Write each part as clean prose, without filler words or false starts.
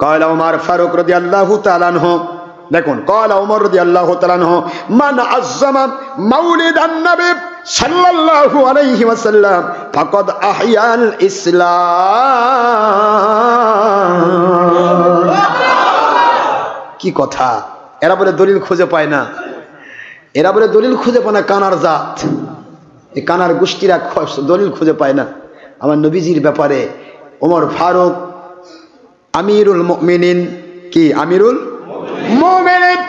قال عمر ফারুক রাদিয়াল্লাহু তাআলা আনহু, দেখুন قال عمر রাদিয়াল্লাহু তাআলা আনহু মান আযযামা মাউলিদান নবী সাল্লাল্লাহু আলাইহি ওয়াসাল্লাম ফাকাদ আহইয়াল ইসলাম। কি কথা! এরা বলে দলিল খুঁজে পায় না, এরা বলে দলিল খুঁজে পায় না, কানার জাত, এই কানার গোষ্ঠীরা দলিল খুঁজে পায় না। আমার নবীজির ব্যাপারে ওমর ফারুক আমিরুল মুমিনিন, কি আমিরুল মুমিনিন,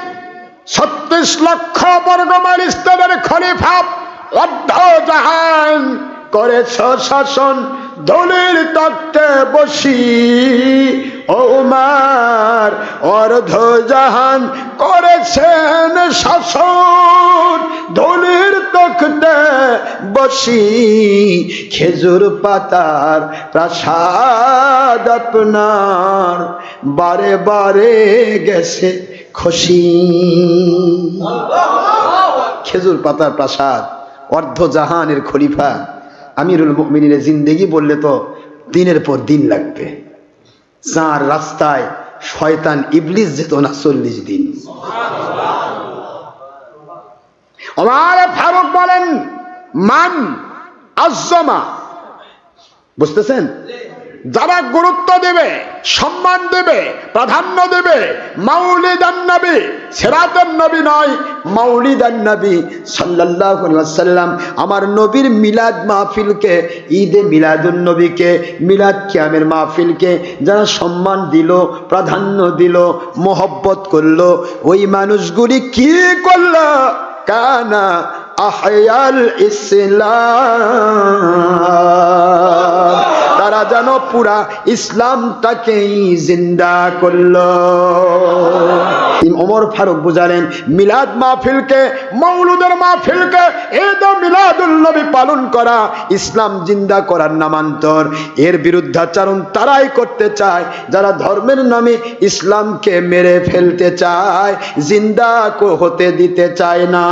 36 লক্ষ বর্গ মাইল স্তরের খলিফা, অর্ধ জাহান করেছ শাসন দলিল তক্তে বসি। ওমর অর্ধ জাহান করেছেন শাসন দলিল তক্তে বসি। খেজুর পাতার প্রাসাদ আপনার বারে বারে গেছে খুশি। খেজুর পাতার প্রাসাদ, অর্ধ জাহানের খলিফা আমিরুল মুমিনিনের জিন্দেগি বললে তো দিনের পর দিন লাগবে। যার রাস্তায় শয়তান ইবলিস যেত না 40 দিন। ওমর ফারুক বলেন মান আযযামা, বুঝতেছেন, যারা গুরুত্ব দেবে, সম্মান দেবে, প্রাধান্য দেবে মাউলিদান নবী, সিরাতুন নবী নয়, মাউলিদান নবী সাল্লাল্লাহু আলাইহি ওয়াসাল্লাম, আমার নবীর মিলাদ মাহফিলকে, ঈদে মিলাদুন নবীকে, মিলাদ কিয়ামের মাহফিলকে যারা সম্মান দিল, প্রাধান্য দিল, মোহব্বত করলো, ওই মানুষগুলি কি করলো? কানা আহয়াল ইসলাম, তারা যেন পুরা ইসলামটাকেই জিন্দা করলো। ওমর ফারুক বুঝালেন মিলাদ মাহফিলকে, মৌলুদের মাহফিলকে, ঈদ মিলাদুল নবী পালন করা ইসলাম জিন্দা করার নামান্তর। এর বিরুদ্ধাচরণ তারাই করতে চায় যারা ধর্মের নামে ইসলামকে মেরে ফেলতে চায়, জিন্দা হতে দিতে চায় না।